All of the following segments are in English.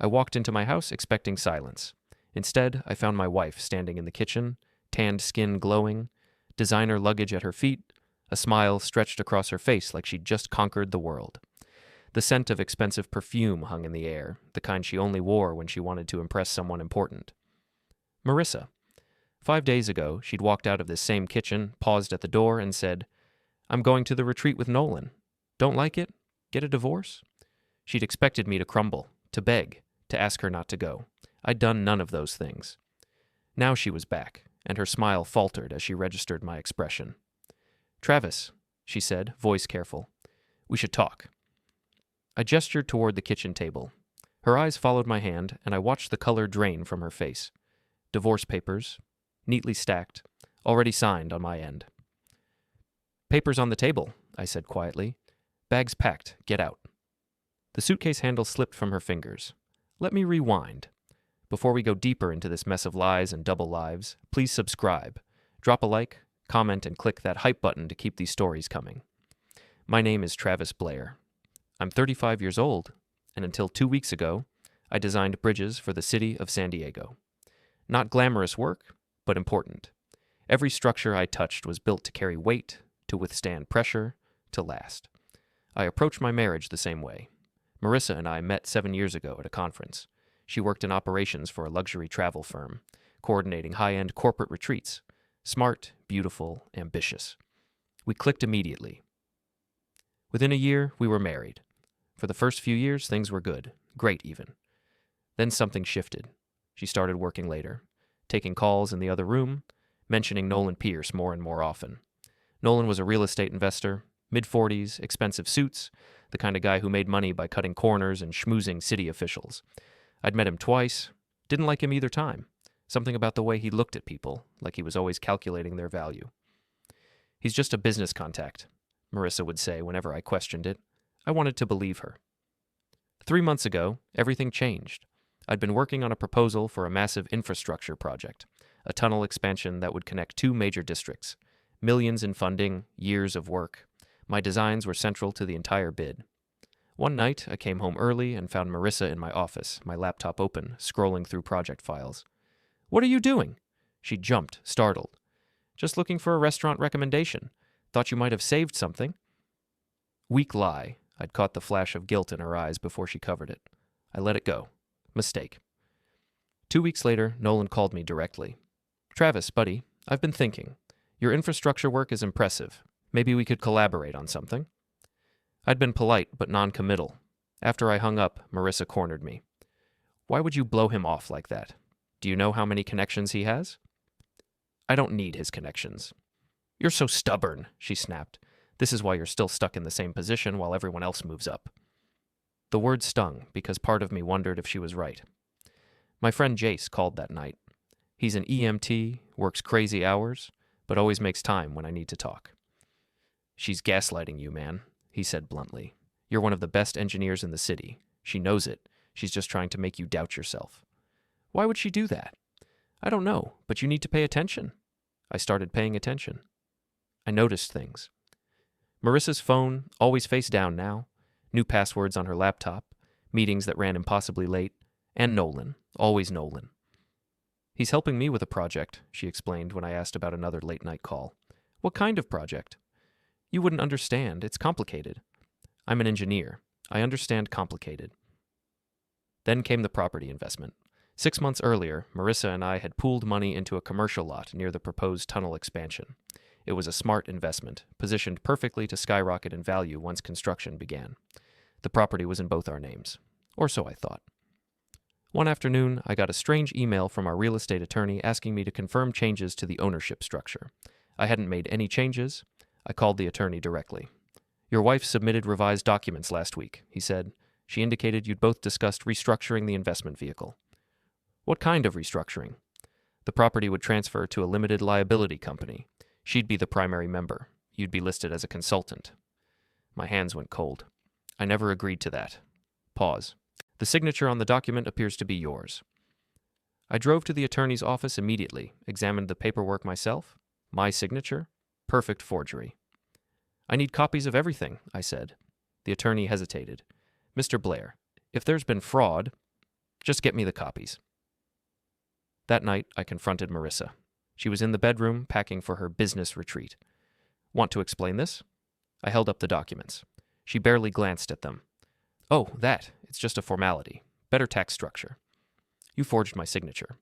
I walked into my house expecting silence. Instead, I found my wife standing in the kitchen, tanned skin glowing, designer luggage at her feet, a smile stretched across her face like she'd just conquered the world. The scent of expensive perfume hung in the air, the kind she only wore when she wanted to impress someone important. Marissa. 5 days ago, she'd walked out of this same kitchen, paused at the door, and said, "I'm going to the retreat with Nolan. Don't like it? Get a divorce?" She'd expected me to crumble, to beg, to ask her not to go. I'd done none of those things. Now she was back, and her smile faltered as she registered my expression. "Travis," she said, voice careful, "we should talk." I gestured toward the kitchen table. Her eyes followed my hand, and I watched the color drain from her face. Divorce papers, neatly stacked, already signed on my end. "Papers on the table," I said quietly. "Bags packed, get out." The suitcase handle slipped from her fingers. Let me rewind. Before we go deeper into this mess of lies and double lives, please subscribe. Drop a like, comment, and click that hype button to keep these stories coming. My name is Travis Blayre. I'm 35 years old, and until 2 weeks ago, I designed bridges for the city of San Diego. Not glamorous work, but important. Every structure I touched was built to carry weight, to withstand pressure, to last. I approach my marriage the same way. Marissa and I met 7 years ago at a conference. She worked in operations for a luxury travel firm, coordinating high-end corporate retreats. Smart, beautiful, ambitious. We clicked immediately. Within a year, we were married. For the first few years, things were good, great even. Then something shifted. She started working later, taking calls in the other room, mentioning Nolan Pierce more and more often. Nolan was a real estate investor, mid-40s, expensive suits, the kind of guy who made money by cutting corners and schmoozing city officials. I'd met him twice, didn't like him either time. Something about the way he looked at people, like he was always calculating their value. "He's just a business contact," Marissa would say whenever I questioned it. I wanted to believe her. 3 months ago, everything changed. I'd been working on a proposal for a massive infrastructure project, a tunnel expansion that would connect 2 major districts. Millions in funding, years of work. My designs were central to the entire bid. One night, I came home early and found Marissa in my office, my laptop open, scrolling through project files. "What are you doing?" She jumped, startled. "Just looking for a restaurant recommendation. Thought you might have saved something." Weak lie. I'd caught the flash of guilt in her eyes before she covered it. I let it go. Mistake. 2 weeks later, Nolan called me directly. "Travis, buddy, I've been thinking. Your infrastructure work is impressive. Maybe we could collaborate on something." I'd been polite but non-committal. After I hung up, Marissa cornered me. "Why would you blow him off like that? Do you know how many connections he has?" "I don't need his connections." "You're so stubborn," she snapped. "This is why you're still stuck in the same position while everyone else moves up." The word stung because part of me wondered if she was right. My friend Jace called that night. He's an EMT, works crazy hours, but always makes time when I need to talk. "She's gaslighting you, man," he said bluntly. "You're one of the best engineers in the city. She knows it. She's just trying to make you doubt yourself." "Why would she do that?" "I don't know, but you need to pay attention." I started paying attention. I noticed things. Marissa's phone, always face down now, new passwords on her laptop, meetings that ran impossibly late, and Nolan, always Nolan. "He's helping me with a project," she explained when I asked about another late-night call. "What kind of project?" "You wouldn't understand. It's complicated." "I'm an engineer. I understand complicated." Then came the property investment. 6 months earlier, Marissa and I had pooled money into a commercial lot near the proposed tunnel expansion. It was a smart investment, positioned perfectly to skyrocket in value once construction began. The property was in both our names. Or so I thought. One afternoon, I got a strange email from our real estate attorney asking me to confirm changes to the ownership structure. I hadn't made any changes. I called the attorney directly. "Your wife submitted revised documents last week," he said. "She indicated you'd both discussed restructuring the investment vehicle." "What kind of restructuring?" "The property would transfer to a limited liability company. She'd be the primary member. You'd be listed as a consultant." My hands went cold. "I never agreed to that." Pause. "The signature on the document appears to be yours." I drove to the attorney's office immediately, examined the paperwork myself. My signature? Perfect forgery. "I need copies of everything," I said. The attorney hesitated. "Mr. Blayre, if there's been fraud..." Just get me the copies. That night, I confronted Marissa. She was in the bedroom, packing for her business retreat. Want to explain this? I held up the documents. She barely glanced at them. Oh, that. It's just a formality. Better tax structure. You forged my signature.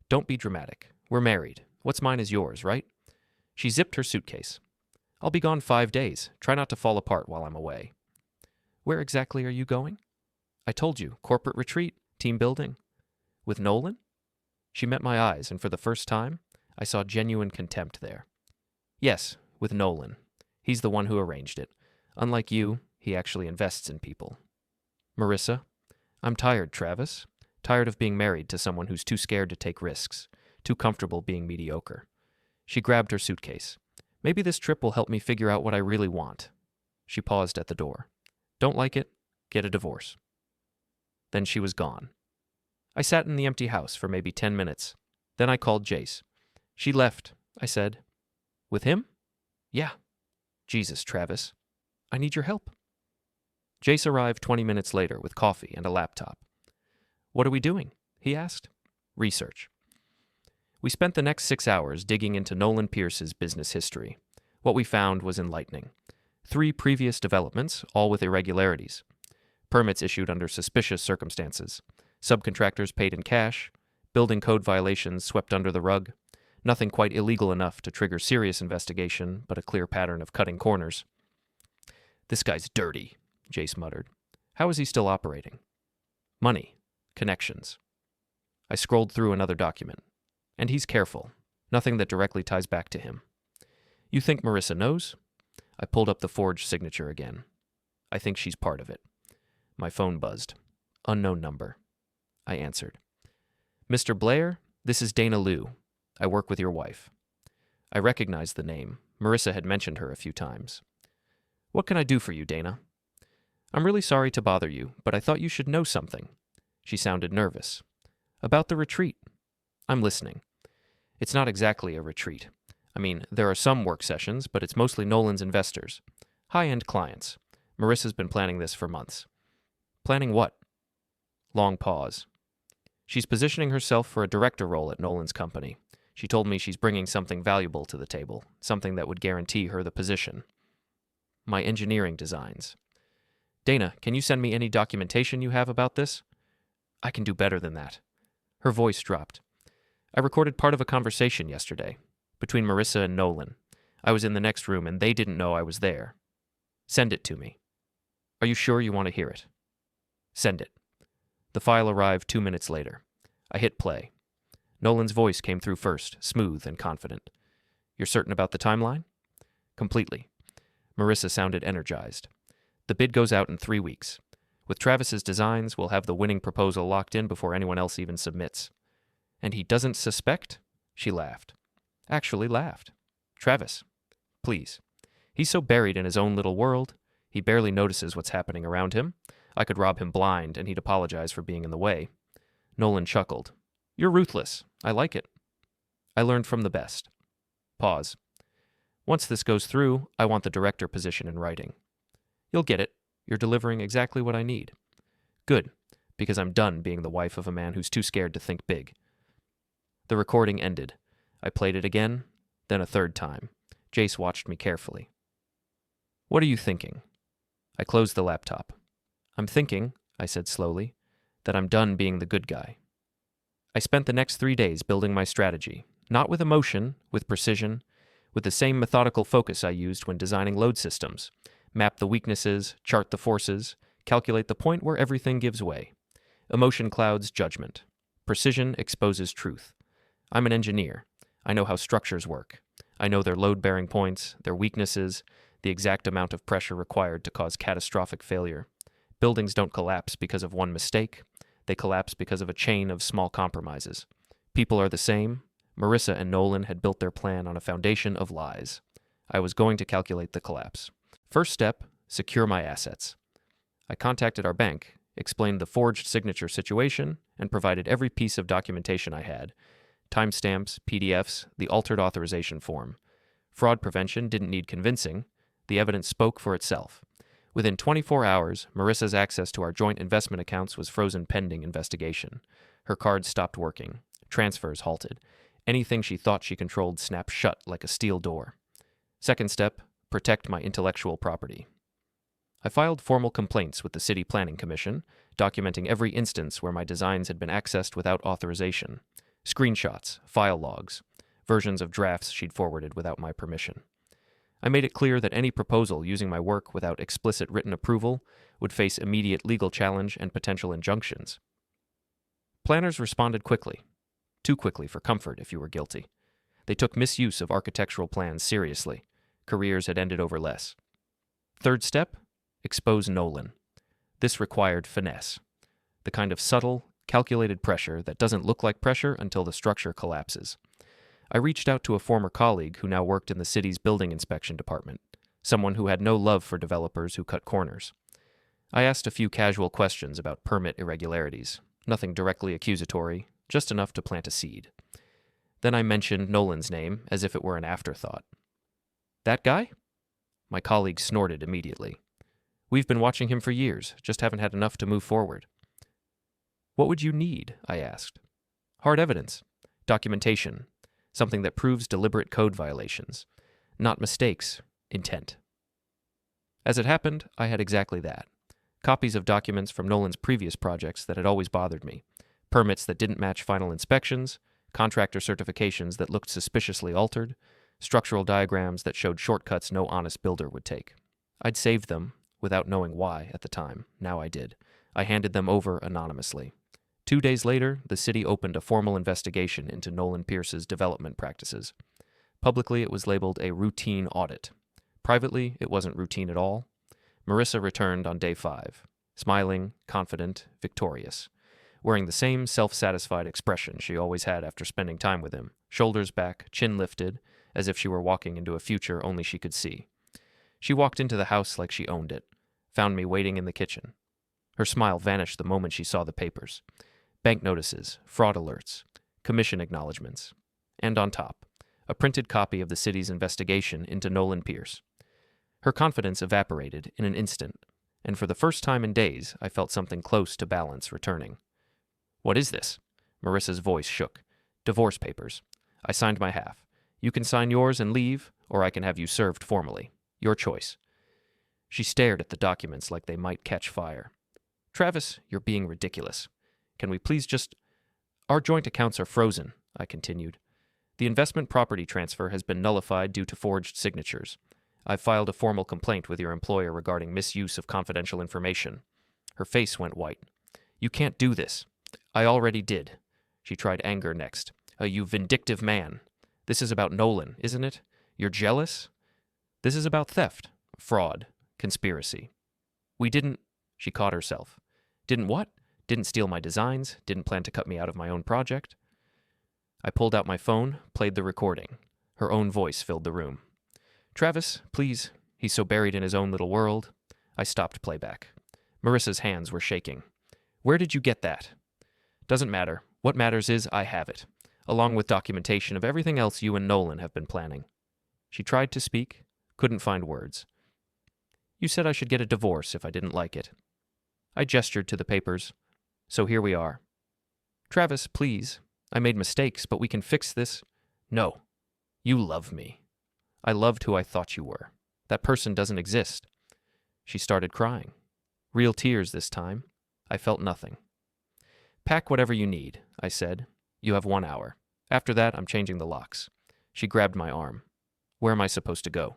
Don't be dramatic. We're married. What's mine is yours, right? She zipped her suitcase. I'll be gone 5 days. Try not to fall apart while I'm away. Where exactly are you going? I told you, corporate retreat, team building. With Nolan? She met my eyes, and for the first time, I saw genuine contempt there. Yes, with Nolan. He's the one who arranged it. Unlike you, he actually invests in people. Marissa, I'm tired, Travis. Tired of being married to someone who's too scared to take risks, too comfortable being mediocre. She grabbed her suitcase. Maybe this trip will help me figure out what I really want. She paused at the door. Don't like it? Get a divorce. Then she was gone. I sat in the empty house for maybe 10 minutes. Then I called Jace. She left, I said. With him? Yeah. Jesus, Travis. I need your help. Jace arrived 20 minutes later with coffee and a laptop. What are we doing? He asked. Research. We spent the next 6 hours digging into Nolan Pierce's business history. What we found was enlightening. 3 previous developments, all with irregularities. Permits issued under suspicious circumstances. Subcontractors paid in cash. Building code violations swept under the rug. Nothing quite illegal enough to trigger serious investigation, but a clear pattern of cutting corners. This guy's dirty, Jace muttered. How is he still operating? Money. Connections. I scrolled through another document. And he's careful. Nothing that directly ties back to him. You think Marissa knows? I pulled up the forged signature again. I think she's part of it. My phone buzzed. Unknown number. I answered. Mr. Blayre, this is Dana Liu. I work with your wife. I recognized the name. Marissa had mentioned her a few times. What can I do for you, Dana? I'm really sorry to bother you, but I thought you should know something. She sounded nervous. About the retreat. I'm listening. It's not exactly a retreat. I mean, there are some work sessions, but it's mostly Nolan's investors. High-end clients. Marissa's been planning this for months. Planning what? Long pause. She's positioning herself for a director role at Nolan's company. She told me she's bringing something valuable to the table, something that would guarantee her the position. My engineering designs. Dana, can you send me any documentation you have about this? I can do better than that. Her voice dropped. I recorded part of a conversation yesterday, between Marissa and Nolan. I was in the next room and they didn't know I was there. Send it to me. Are you sure you want to hear it? Send it. The file arrived 2 minutes later. I hit play. Nolan's voice came through first, smooth and confident. You're certain about the timeline? Completely. Marissa sounded energized. The bid goes out in 3 weeks. With Travis's designs, we'll have the winning proposal locked in before anyone else even submits. And he doesn't suspect? She laughed. Actually laughed. Travis, please. He's so buried in his own little world, he barely notices what's happening around him. I could rob him blind, and he'd apologize for being in the way. Nolan chuckled. You're ruthless. I like it. I learned from the best. Pause. Once this goes through, I want the director position in writing. You'll get it. You're delivering exactly what I need. Good, because I'm done being the wife of a man who's too scared to think big. The recording ended. I played it again, then a third time. Jace watched me carefully. What are you thinking? I closed the laptop. I'm thinking, I said slowly, that I'm done being the good guy. I spent the next 3 days building my strategy, not with emotion, with precision, with the same methodical focus I used when designing load systems. Map the weaknesses, chart the forces, calculate the point where everything gives way. Emotion clouds judgment. Precision exposes truth. I'm an engineer. I know how structures work. I know their load-bearing points, their weaknesses, the exact amount of pressure required to cause catastrophic failure. Buildings don't collapse because of one mistake. They collapse because of a chain of small compromises. People are the same. Marissa and Nolan had built their plan on a foundation of lies. I was going to calculate the collapse. First step, secure my assets. I contacted our bank, explained the forged signature situation, and provided every piece of documentation I had. Timestamps, PDFs, the altered authorization form. Fraud prevention didn't need convincing. The evidence spoke for itself. Within 24 hours, Marissa's access to our joint investment accounts was frozen pending investigation. Her cards stopped working. Transfers halted. Anything she thought she controlled snapped shut like a steel door. Second step, protect my intellectual property. I filed formal complaints with the City Planning Commission, documenting every instance where my designs had been accessed without authorization. Screenshots, file logs, versions of drafts she'd forwarded without my permission. I made it clear that any proposal using my work without explicit written approval would face immediate legal challenge and potential injunctions. Planners responded quickly. Too quickly for comfort if you were guilty. They took misuse of architectural plans seriously. Careers had ended over less. Third step, expose Nolan. This required finesse. The kind of subtle, calculated pressure that doesn't look like pressure until the structure collapses. I reached out to a former colleague who now worked in the city's building inspection department, someone who had no love for developers who cut corners. I asked a few casual questions about permit irregularities, nothing directly accusatory, just enough to plant a seed. Then I mentioned Nolan's name as if it were an afterthought. That guy? My colleague snorted immediately. We've been watching him for years, just haven't had enough to move forward. What would you need? I asked. Hard evidence, documentation, something that proves deliberate code violations, not mistakes, intent. As it happened, I had exactly that. Copies of documents from Nolan's previous projects that had always bothered me, permits that didn't match final inspections, contractor certifications that looked suspiciously altered, structural diagrams that showed shortcuts no honest builder would take. I'd saved them, without knowing why at the time. Now I did. I handed them over anonymously. 2 days later, the city opened a formal investigation into Nolan Pierce's development practices. Publicly, it was labeled a routine audit. Privately, it wasn't routine at all. Marissa returned on day 5, smiling, confident, victorious, wearing the same self-satisfied expression she always had after spending time with him, shoulders back, chin lifted, as if she were walking into a future only she could see. She walked into the house like she owned it, found me waiting in the kitchen. Her smile vanished the moment she saw the papers. Bank notices, fraud alerts, commission acknowledgments, and on top, a printed copy of the city's investigation into Nolan Pierce. Her confidence evaporated in an instant, and for the first time in days, I felt something close to balance returning. What is this? Marissa's voice shook. Divorce papers. I signed my half. You can sign yours and leave, or I can have you served formally. Your choice. She stared at the documents like they might catch fire. Travis, you're being ridiculous. Can we please just... Our joint accounts are frozen, I continued. The investment property transfer has been nullified due to forged signatures. I've filed a formal complaint with your employer regarding misuse of confidential information. Her face went white. You can't do this. I already did. She tried anger next. You vindictive man. This is about Nolan, isn't it? You're jealous? This is about theft, fraud, conspiracy. We didn't... She caught herself. Didn't what? Didn't steal my designs, didn't plan to cut me out of my own project. I pulled out my phone, played the recording. Her own voice filled the room. Travis, please. He's so buried in his own little world. I stopped playback. Marissa's hands were shaking. Where did you get that? Doesn't matter. What matters is I have it, along with documentation of everything else you and Nolan have been planning. She tried to speak, couldn't find words. You said I should get a divorce if I didn't like it. I gestured to the papers. So here we are. Travis, please. I made mistakes, but we can fix this. No. You love me. I loved who I thought you were. That person doesn't exist. She started crying. Real tears this time. I felt nothing. Pack whatever you need, I said. You have 1 hour. After that, I'm changing the locks. She grabbed my arm. Where am I supposed to go?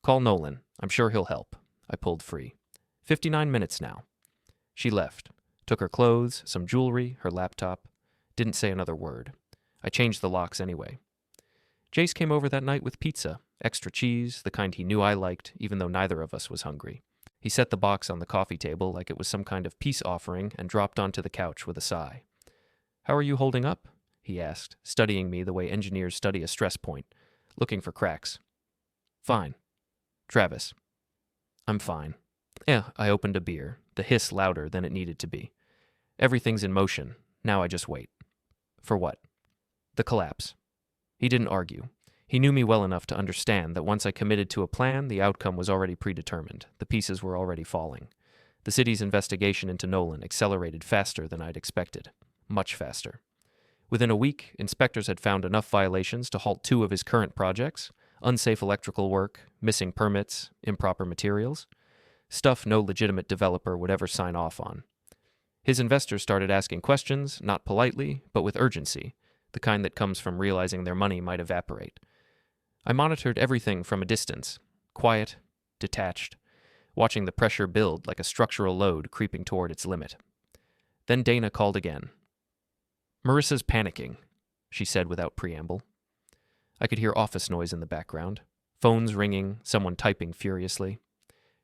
Call Nolan. I'm sure he'll help. I pulled free. 59 minutes now. She left. Took her clothes, some jewelry, her laptop. Didn't say another word. I changed the locks anyway. Jace came over that night with pizza, extra cheese, the kind he knew I liked, even though neither of us was hungry. He set the box on the coffee table like it was some kind of peace offering and dropped onto the couch with a sigh. How are you holding up? He asked, studying me the way engineers study a stress point, looking for cracks. Fine. Travis. I'm fine. I opened a beer, the hiss louder than it needed to be. Everything's in motion. Now I just wait. For what? The collapse. He didn't argue. He knew me well enough to understand that once I committed to a plan, the outcome was already predetermined. The pieces were already falling. The city's investigation into Nolan accelerated faster than I'd expected. Much faster. Within a week, inspectors had found enough violations to halt 2 of his current projects: unsafe electrical work, missing permits, improper materials. Stuff no legitimate developer would ever sign off on. His investors started asking questions, not politely, but with urgency, the kind that comes from realizing their money might evaporate. I monitored everything from a distance, quiet, detached, watching the pressure build like a structural load creeping toward its limit. Then Dana called again. "Marissa's panicking," she said without preamble. I could hear office noise in the background, phones ringing, someone typing furiously.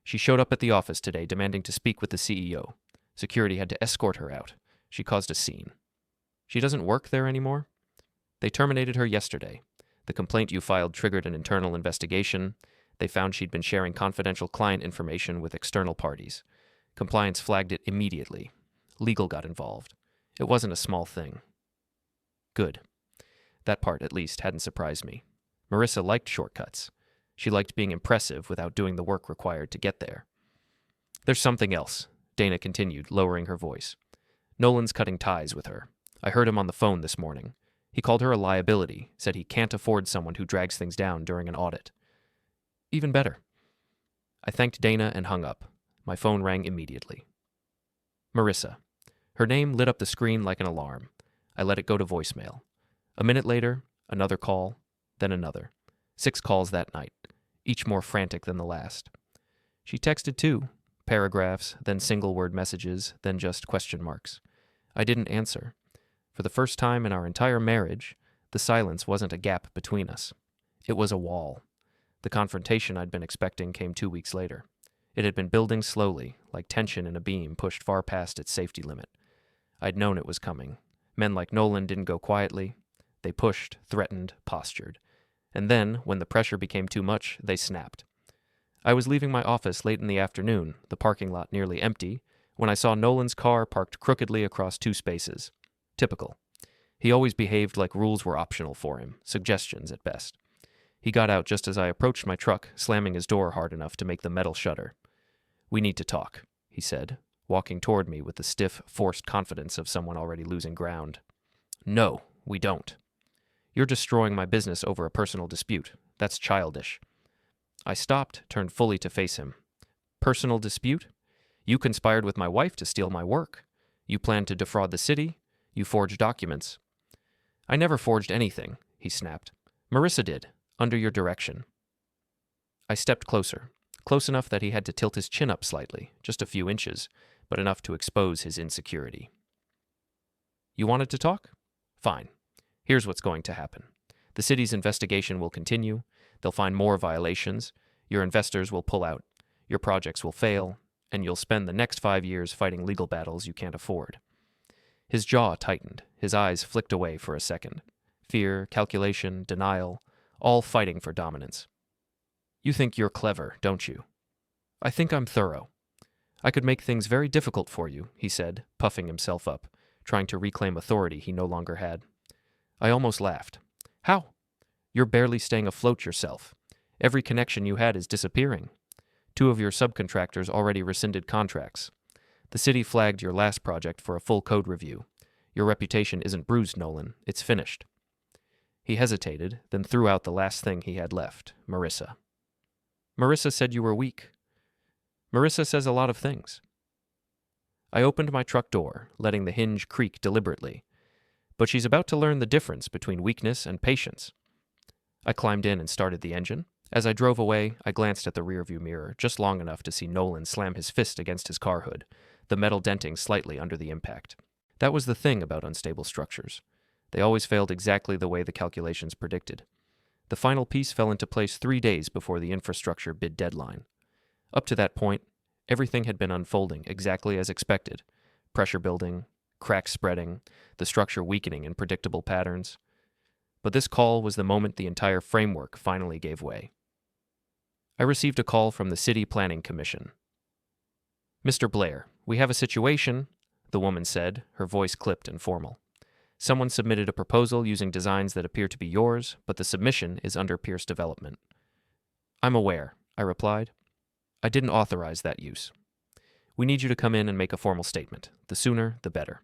She showed up at the office today demanding to speak with the CEO. Security had to escort her out. She caused a scene. She doesn't work there anymore? They terminated her yesterday. The complaint you filed triggered an internal investigation. They found she'd been sharing confidential client information with external parties. Compliance flagged it immediately. Legal got involved. It wasn't a small thing. Good. That part, at least, hadn't surprised me. Marissa liked shortcuts. She liked being impressive without doing the work required to get there. "There's something else," Dana continued, lowering her voice. "Nolan's cutting ties with her. I heard him on the phone this morning. He called her a liability, said he can't afford someone who drags things down during an audit." "Even better." I thanked Dana and hung up. My phone rang immediately. Marissa. Her name lit up the screen like an alarm. I let it go to voicemail. A minute later, another call, then another. 6 calls that night, each more frantic than the last. She texted too, paragraphs, then single-word messages, then just question marks. I didn't answer. For the first time in our entire marriage, the silence wasn't a gap between us. It was a wall. The confrontation I'd been expecting came 2 weeks later. It had been building slowly, like tension in a beam pushed far past its safety limit. I'd known it was coming. Men like Nolan didn't go quietly. They pushed, threatened, postured. And then, when the pressure became too much, they snapped. I was leaving my office late in the afternoon, the parking lot nearly empty, when I saw Nolan's car parked crookedly across 2 spaces. Typical. He always behaved like rules were optional for him, suggestions at best. He got out just as I approached my truck, slamming his door hard enough to make the metal shudder. "We need to talk," he said, walking toward me with the stiff, forced confidence of someone already losing ground. "No, we don't. You're destroying my business over a personal dispute. That's childish." I stopped, turned fully to face him. "Personal dispute? You conspired with my wife to steal my work. You planned to defraud the city. You forged documents." "I never forged anything," he snapped. "Marissa did, under your direction." I stepped closer, close enough that he had to tilt his chin up slightly, just a few inches, but enough to expose his insecurity. "You wanted to talk? Fine. Here's what's going to happen. The city's investigation will continue. They'll find more violations. Your investors will pull out. Your projects will fail, and you'll spend the next 5 years fighting legal battles you can't afford." His jaw tightened. His eyes flicked away for a second. Fear, calculation, denial, all fighting for dominance. "You think you're clever, don't you?" "I think I'm thorough. I could make things very difficult for you," he said, puffing himself up, trying to reclaim authority he no longer had. I almost laughed. "How? You're barely staying afloat yourself. Every connection you had is disappearing. 2 of your subcontractors already rescinded contracts. The city flagged your last project for a full code review. Your reputation isn't bruised, Nolan. It's finished." He hesitated, then threw out the last thing he had left, Marissa. "Marissa said you were weak." "Marissa says a lot of things." I opened my truck door, letting the hinge creak deliberately. But she's about to learn the difference between weakness and patience. I climbed in and started the engine. As I drove away, I glanced at the rearview mirror, just long enough to see Nolan slam his fist against his car hood, the metal denting slightly under the impact. That was the thing about unstable structures. They always failed exactly the way the calculations predicted. The final piece fell into place 3 days before the infrastructure bid deadline. Up to that point, everything had been unfolding exactly as expected. Pressure building, cracks spreading, the structure weakening in predictable patterns. But this call was the moment the entire framework finally gave way. I received a call from the City Planning Commission. "Mr. Blayre, we have a situation," the woman said, her voice clipped and formal. Someone submitted a proposal using designs that appear to be yours, but the submission is under Pierce development. I'm aware, I replied. I didn't authorize that use. We need you to come in and make a formal statement. The sooner, the better.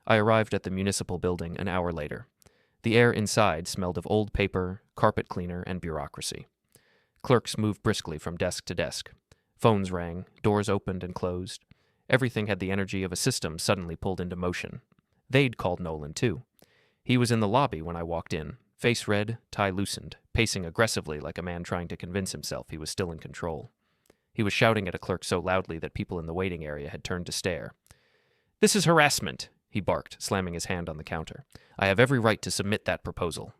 I arrived at the municipal building an hour later. The air inside smelled of old paper, carpet cleaner, and bureaucracy. Clerks moved briskly from desk to desk. Phones rang, doors opened and closed. Everything had the energy of a system suddenly pulled into motion. They'd called Nolan, too. He was in the lobby when I walked in, face red, tie loosened, pacing aggressively like a man trying to convince himself he was still in control. He was shouting at a clerk so loudly that people in the waiting area had turned to stare. "This is harassment," he barked, slamming his hand on the counter. "I have every right to submit that proposal."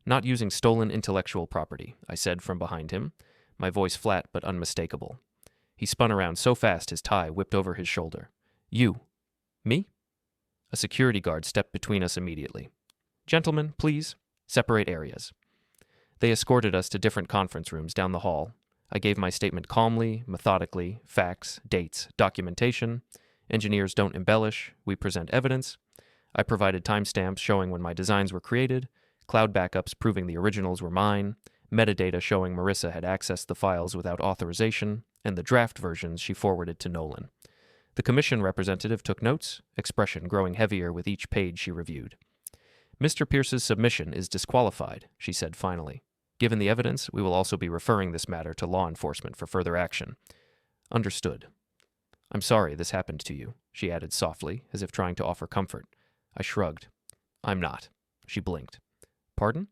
"Not using stolen intellectual property," I said from behind him, my voice flat but unmistakable. He spun around so fast his tie whipped over his shoulder. "You." "Me?" A security guard stepped between us immediately. "Gentlemen, please, separate areas." They escorted us to different conference rooms down the hall. I gave my statement calmly, methodically, facts, dates, documentation. Engineers don't embellish, we present evidence. I provided timestamps showing when my designs were created, cloud backups proving the originals were mine, metadata showing Marissa had accessed the files without authorization, and the draft versions she forwarded to Nolan. The commission representative took notes, expression growing heavier with each page she reviewed. "Mr. Pierce's submission is disqualified," she said finally. "Given the evidence, we will also be referring this matter to law enforcement for further action." "Understood." "I'm sorry this happened to you," she added softly, as if trying to offer comfort. I shrugged. "I'm not." She blinked. "Pardon?"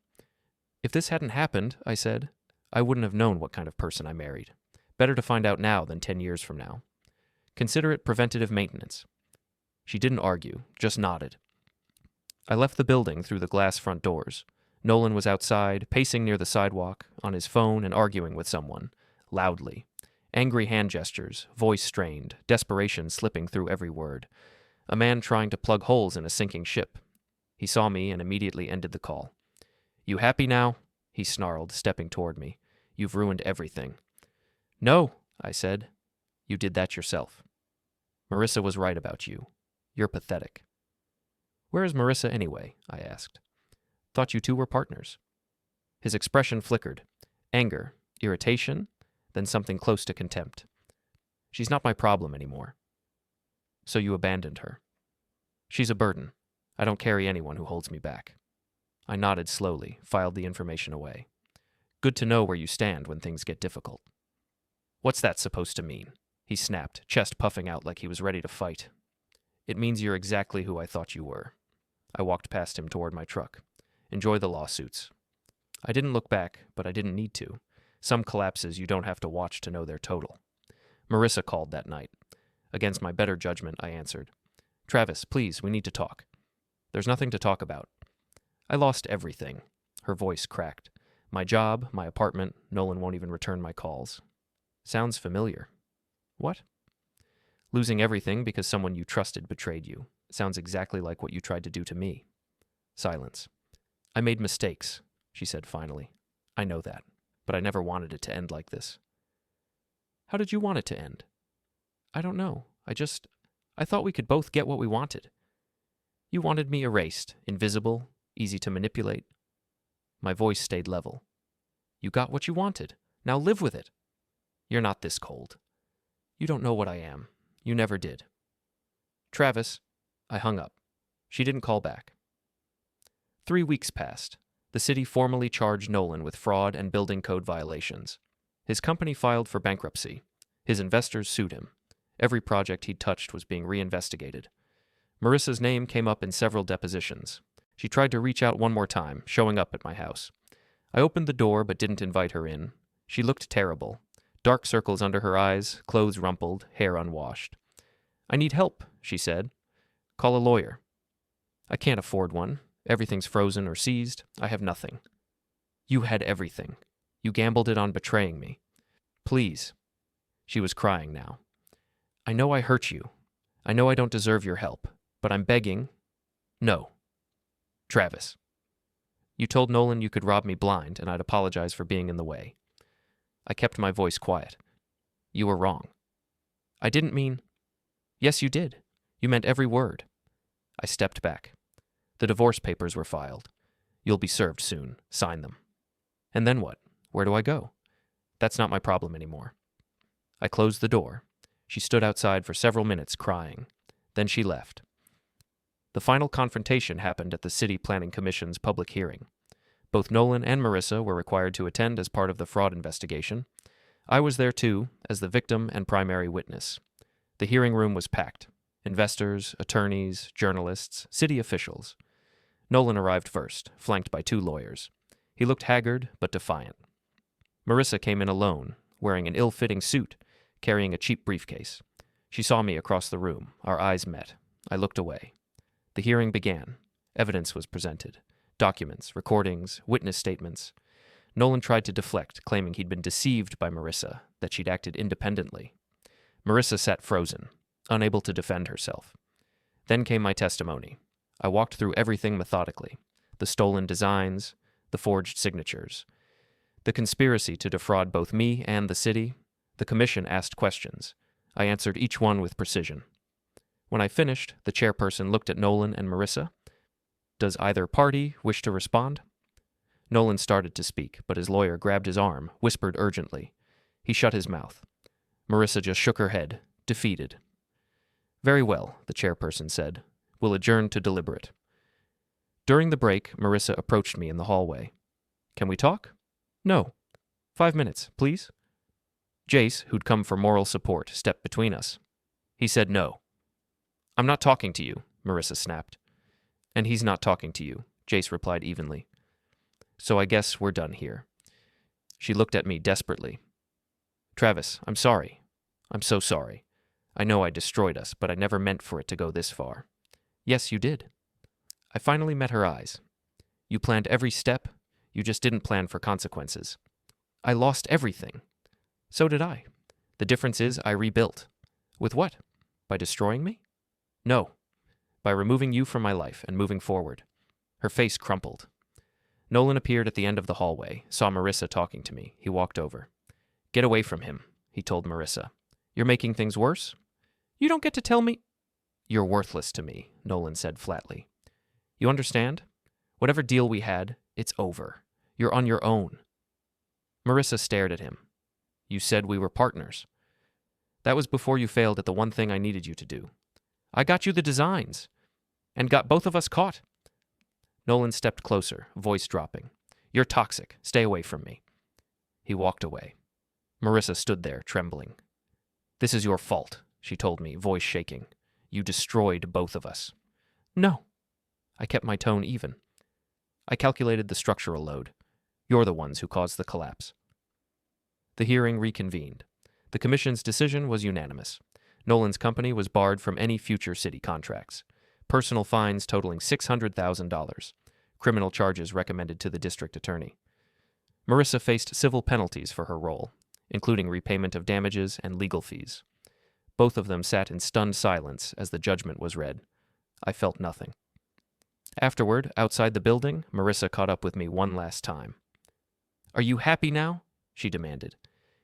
"If this hadn't happened," I said, "I wouldn't have known what kind of person I married. Better to find out now than 10 years from now. Consider it preventative maintenance." She didn't argue, just nodded. I left the building through the glass front doors. Nolan was outside, pacing near the sidewalk, on his phone and arguing with someone, loudly. Angry hand gestures, voice strained, desperation slipping through every word. A man trying to plug holes in a sinking ship. He saw me and immediately ended the call. "You happy now?" he snarled, stepping toward me. "You've ruined everything." "No," I said. "You did that yourself. Marissa was right about you. You're pathetic." "Where is Marissa anyway?" I asked. "Thought you two were partners." His expression flickered. Anger, irritation, then something close to contempt. "She's not my problem anymore." "So you abandoned her." "She's a burden. I don't carry anyone who holds me back." I nodded slowly, filed the information away. "Good to know where you stand when things get difficult." "What's that supposed to mean?" he snapped, chest puffing out like he was ready to fight. "It means you're exactly who I thought you were." I walked past him toward my truck. "Enjoy the lawsuits." I didn't look back, but I didn't need to. Some collapses you don't have to watch to know they're total. Marissa called that night. Against my better judgment, I answered. "Travis, please, we need to talk." "There's nothing to talk about." "I lost everything." Her voice cracked. "My job, my apartment, Nolan won't even return my calls." "Sounds familiar." "What?" "Losing everything because someone you trusted betrayed you. Sounds exactly like what you tried to do to me." Silence. "I made mistakes," she said finally. "I know that, but I never wanted it to end like this." "How did you want it to end?" "I don't know. I thought we could both get what we wanted." "You wanted me erased, invisible, easy to manipulate." My voice stayed level. "You got what you wanted. Now live with it." "You're not this cold." "You don't know what I am. You never did." "Travis." I hung up. She didn't call back. 3 weeks passed. The city formally charged Nolan with fraud and building code violations. His company filed for bankruptcy. His investors sued him. Every project he'd touched was being reinvestigated. Marissa's name came up in several depositions. She tried to reach out one more time, showing up at my house. I opened the door but didn't invite her in. She looked terrible. Dark circles under her eyes, clothes rumpled, hair unwashed. "I need help," she said. "Call a lawyer." "I can't afford one. Everything's frozen or seized. I have nothing." "You had everything. You gambled it on betraying me. Please." She was crying now. "I know I hurt you. I know I don't deserve your help, but I'm begging." "No." "Travis." "You told Nolan you could rob me blind, and I'd apologize for being in the way." I kept my voice quiet. "You were wrong." "I didn't mean—" "Yes, you did. You meant every word." I stepped back. The divorce papers were filed. You'll be served soon. Sign them. And then what? Where do I go? That's not my problem anymore. I closed the door. She stood outside for several minutes crying. Then she left. The final confrontation happened at the City Planning Commission's public hearing. Both Nolan and Marissa were required to attend as part of the fraud investigation. I was there too, as the victim and primary witness. The hearing room was packed. Investors, attorneys, journalists, city officials. Nolan arrived first, flanked by 2 lawyers. He looked haggard but defiant. Marissa came in alone, wearing an ill-fitting suit, carrying a cheap briefcase. She saw me across the room. Our eyes met. I looked away. The hearing began. Evidence was presented. Documents, recordings, witness statements. Nolan tried to deflect, claiming he'd been deceived by Marissa, that she'd acted independently. Marissa sat frozen, unable to defend herself. Then came my testimony. I walked through everything methodically. The stolen designs, the forged signatures, the conspiracy to defraud both me and the city. The commission asked questions. I answered each one with precision. When I finished, the chairperson looked at Nolan and Marissa. Does either party wish to respond? Nolan started to speak, but his lawyer grabbed his arm, whispered urgently. He shut his mouth. Marissa just shook her head, defeated. Very well, the chairperson said. We'll adjourn to deliberate. During the break, Marissa approached me in the hallway. Can we talk? No. 5 minutes, please. Jace, who'd come for moral support, stepped between us. He said no. I'm not talking to you, Marissa snapped. And he's not talking to you, Jace replied evenly. So I guess we're done here. She looked at me desperately. Travis, I'm sorry. I'm so sorry. I know I destroyed us, but I never meant for it to go this far. Yes, you did. I finally met her eyes. You planned every step. You just didn't plan for consequences. I lost everything. So did I. The difference is I rebuilt. With what? By destroying me? No. By removing you from my life and moving forward. Her face crumpled. Nolan appeared at the end of the hallway, saw Marissa talking to me. He walked over. Get away from him, he told Marissa. You're making things worse? You don't get to tell me. You're worthless to me, Nolan said flatly. You understand? Whatever deal we had, it's over. You're on your own. Marissa stared at him. You said we were partners. That was before you failed at the one thing I needed you to do. I got you the designs, and got both of us caught. Nolan stepped closer, voice dropping. You're toxic. Stay away from me. He walked away. Marissa stood there, trembling. This is your fault, she told me, voice shaking. You destroyed both of us. No. I kept my tone even. I calculated the structural load. You're the ones who caused the collapse. The hearing reconvened. The commission's decision was unanimous. Nolan's company was barred from any future city contracts. Personal fines totaling $600,000. Criminal charges recommended to the district attorney. Marissa faced civil penalties for her role, including repayment of damages and legal fees. Both of them sat in stunned silence as the judgment was read. I felt nothing. Afterward, outside the building, Marissa caught up with me one last time. Are you happy now? She demanded.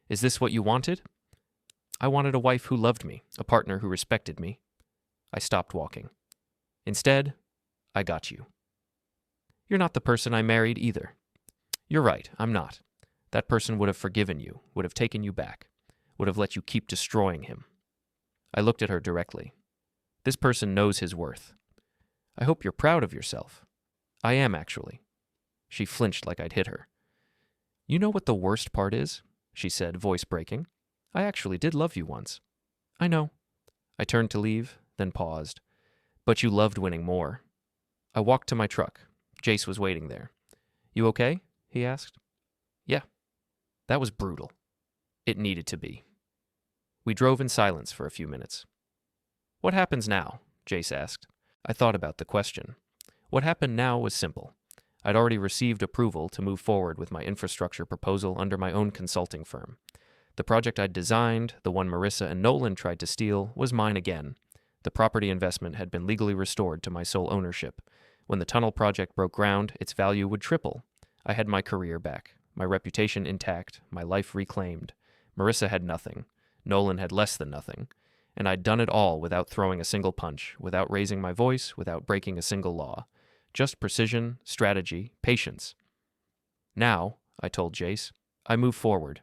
Is this what you wanted? I wanted a wife who loved me, a partner who respected me. I stopped walking. Instead, I got you. You're not the person I married either. You're right, I'm not. That person would have forgiven you, would have taken you back, would have let you keep destroying him. I looked at her directly. This person knows his worth. I hope you're proud of yourself. I am, actually. She flinched like I'd hit her. You know what the worst part is? She said, voice breaking. I actually did love you once. I know. I turned to leave, then paused. But you loved winning more. I walked to my truck. Jace was waiting there. You okay? He asked. Yeah. That was brutal. It needed to be. We drove in silence for a few minutes. What happens now? Jace asked. I thought about the question. What happened now was simple. I'd already received approval to move forward with my infrastructure proposal under my own consulting firm. The project I'd designed, the one Marissa and Nolan tried to steal, was mine again. The property investment had been legally restored to my sole ownership. When the tunnel project broke ground, its value would triple. I had my career back, my reputation intact, my life reclaimed. Marissa had nothing. Nolan had less than nothing. And I'd done it all without throwing a single punch, without raising my voice, without breaking a single law. Just precision, strategy, patience. Now, I told Jace, I move forward.